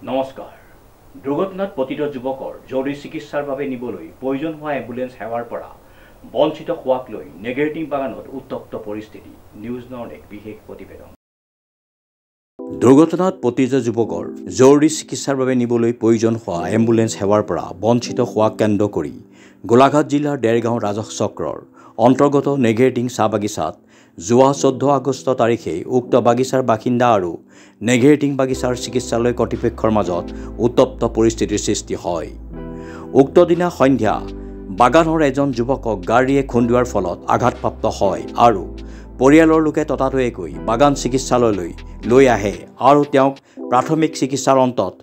নমস্কাৰ। দুৰ্ঘটনাত পতিত যুৱকৰ জৰুৰী চিকিৎসাৰ বাবে নিবলৈ প্ৰয়োজন হোৱা এম্বুলেন্স সেৱাৰ পৰা বঞ্চিত হোৱাক লৈ নেগেটিং বাগানত উত্তপ্ত পৰিস্থিতি। নিউজ নাওৰ এক বিশেষ প্ৰতিবেদন। দুৰ্ঘটনাত পতিত যুৱকৰ জৰুৰী চিকিৎসাৰ বাবে নিবলৈ প্ৰয়োজন হোৱা এম্বুলেন্স সেৱাৰ পৰা বঞ্চিত হোৱাক কেন্দ্ৰ কৰি গোলাঘাট জিলাৰ ডেৰগাঁও ৰাজহ চক্ৰৰ অন্তৰ্গত নেগেটিং চাহ বাগিচাত যোৱা 14 আগষ্ট তাৰিখে উক্ত বাগিচাৰ বাসিন্দা আৰু নেগেটিং বাগিচাৰ চিকিৎসালয় কৰ্তৃপক্ষৰ মাজত উত্তপ্ত পৰিস্থিতিৰ সৃষ্টি হয়। উক্ত দিনা সন্ধ্যা বাগানৰ এজন যুৱকক গাড়ীয়ে খুন্দোৱাৰ ফলত আঘাতপ্ৰাপ্ত হয় আৰু পৰিয়ালৰ লোকে ততাতৈয়াকৈ বাগান চিকিৎসালয়লৈ লৈ আহে আৰু তেওঁক প্ৰাথমিক চিকিৎসাৰ অন্তত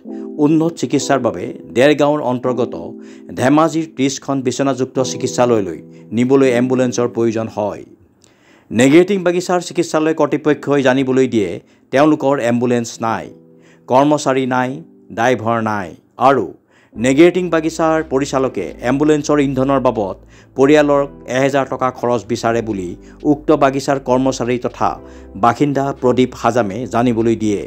উন্নত চিকিৎসাৰ বাবে ডেৰগাঁৱৰ অন্তৰ্গত ধেমাজিৰ 30খন বিচনাযুক্ত চিকিৎসালয়লৈ নিবলৈ এম্বুলেন্সৰ প্ৰয়োজন হয়। নেগেটিং বাগিচাৰ চিকিৎসালয় কৰ্তৃপক্ষই জানিবলৈ দিয়ে তেওঁলোকৰ এম্বুলেন্স নাই, কৰ্মচাৰী নাই, ড্ৰাইভাৰ নাই আৰু নেগেটিং বাগিচাৰ পৰিচালকে এম্বুলেন্সৰ ইন্ধনৰ বাবদ পৰিয়ালক 1000 টকা খৰচ বিচাৰে বুলি উক্ত বাগিচাৰ কৰ্মচাৰী তথা বাসিন্দা প্ৰদীপ হাজামে জানিবলৈ দিয়ে।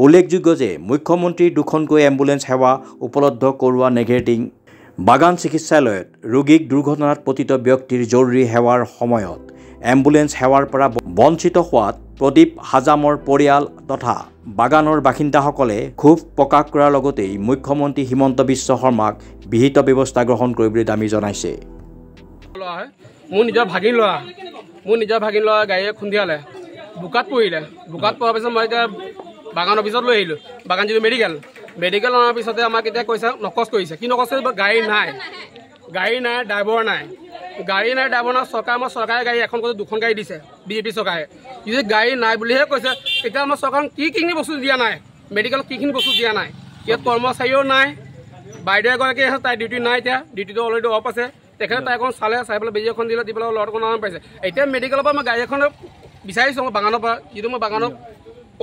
উল্লেখযোগ্য যে মুখ্যমন্ত্ৰীৰ দুখনকৈ এম্বুলেন্স সেৱা উপলব্ধ কৰোৱা নেগেটিং বাগান চিকিৎসালয়ত ৰোগীক দুৰ্ঘটনাত পতিত ব্যক্তিৰ জৰুৰী সেৱাৰ সময়ত এম্বুলেন্স সেৱাৰ পৰা বঞ্চিত হোৱাত প্ৰদীপ হাজামৰ পৰিয়াল তথা বাগানৰ বাসিন্দাসকলে ক্ষোভ প্ৰকাশ কৰাৰ লগতেই মুখ্যমন্ত্ৰী হিমন্ত বিশ্ব শৰ্মাক বিহিত ব্যৱস্থা গ্ৰহণ কৰিবলৈ দাবী জনাইছে। মোৰ নিজৰ ভাগিন ল'ৰা গাড়ীয়ে খুন্দিয়ালে, বোকাত পৰিলে। বোকাত পৰাৰ পিছত মই এতিয়া বাগান অফিচত লৈ আহিলোঁ। বাগান যিটো মেডিকেল অনাৰ পিছতে আমাক এতিয়া কৈছে নকচ কৰিছে। কি নকচ কৰিছে? গাড়ী নাই, ড্ৰাইভাৰ নাই। চৰকাৰে গাড়ী এখন কৈছে, 2খন গাড়ী দিছে বিজেপি চৰকাৰে। যদি গাড়ী নাই বুলিহে কৈছে, তেতিয়া আমাৰ চৰকাৰে কিখিনি বস্তু দিয়া নাই, মেডিকেলত কিখিনি বস্তু দিয়া নাই। ইয়াত কৰ্মচাৰীও নাই, বাইদেউ এগৰাকী আছে, তাই ডিউটি নাই, এতিয়া ডিউটিটো অলৰেডি অফ আছে। তেখেতে তাই এখন চাই পেলাই বেজি এখন দিলে, দি পেলাই ল'ৰাটোক নাম পাইছে। এতিয়া মেডিকেলৰ পৰা মই গাড়ী এখন বিচাৰিছোঁ মই বাগানৰ পৰা, যিটো মই বাগানৰ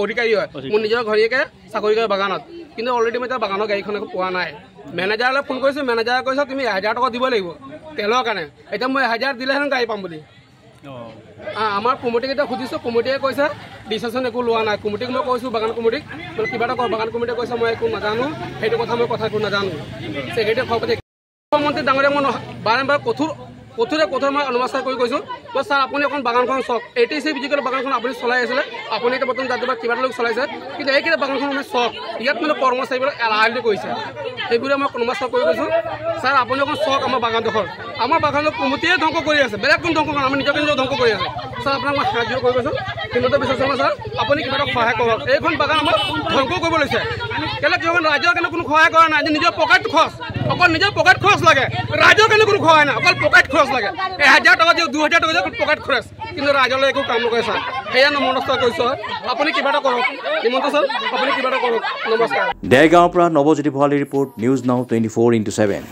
অধিকাৰী হয়, মোৰ নিজৰ ঘৰীয়াকে চাকৰি কৰে বাগানত, কিন্তু অলৰেডি মই এতিয়া বাগানৰ গাড়ীখন একো পোৱা নাই। মেনেজাৰলৈ ফোন কৰিছোঁ, মেনেজাৰে কৈছে তুমি 1000 টকা দিব লাগিব তেলৰ কাৰণে। এতিয়া মই 1000 দিলেহেঁতেন গাড়ী পাম বুলি। আমাৰ কমিটিক এতিয়া সুধিছোঁ, কমিটিয়ে কৈছে ডিচিশ্যন একো লোৱা নাই। কমিটিক মই কৈছোঁ, বাগান কমিটিক কিবা এটা কওঁ, বাগান কমিটিয়ে কৈছে মই একো নাজানো, সেইটো কথা মই একো নাজানো। ছেক্ৰেটাৰী সভাপতি মুখ্যমন্ত্ৰী ডাঙৰীয়া মই বাৰে কঠোৰ মই অনুবাদ কৰি কৈছোঁ, ছাৰ আপুনি অকণ বাগানখন চাওক। 86 ফিজিকেল বাগানখন আপুনি চলাই আছিলে, আপুনি এতিয়া বৰ্তমান জাতিবাদ কিবা এটা লোক চলাইছে, কিন্তু এইকেইটা বাগানখন আপুনি চাওক। ইয়াত মানে কৰ্মচাৰীবিলাক এলাহলি কৰিছে, সেইবোৰে মই অনুবাদ কৰি কৈছোঁ, ছাৰ আপুনি অকণ চাওক আমাৰ বাগানডোখৰ। আমাৰ বাগানটো কমিটিয়ে ধ্বংস কৰি আছে, বেলেগ কোন ধ্বংস কৰা, আমি নিজকে ধ্বংস কৰি আছে। ছাৰ আপোনাক মই সাহায্য কৰি কৈছোঁ, হিমন্ত বিশ্ব শৰ্মা ছাৰ আপুনি কিবা এটা সহায় কৰক। এইখন বাগান আমাৰ ধ্বংস কৰিব লৈছে। কেলৈ ৰাইজৰ কাৰণে কোনো সহায় কৰা নাই, নিজৰ পকেট খৰচ, অকল নিজৰ পকেট খৰচ লাগে। ৰাইজৰ কাৰণে কোনো সহায় নাই, অকল পকেট খৰচ লাগে। 1000 টকা দিয়ক, 2000 টকা দিয়ক, পকেট খৰচ, কিন্তু ৰাইজলৈ একো কাম নকৰে ছাৰ। সেয়া মনস্থ কৰিছোঁ, আপুনি কিবা এটা কৰক। হিমন্ত ছাৰ আপুনি কিবা এটা কৰক। নমস্কাৰ। ডেৰগাঁৱৰ পৰা নৱজ্যোতি ভঁৰালীৰ ৰিপৰ্ট, নিউজ নাও 24/7।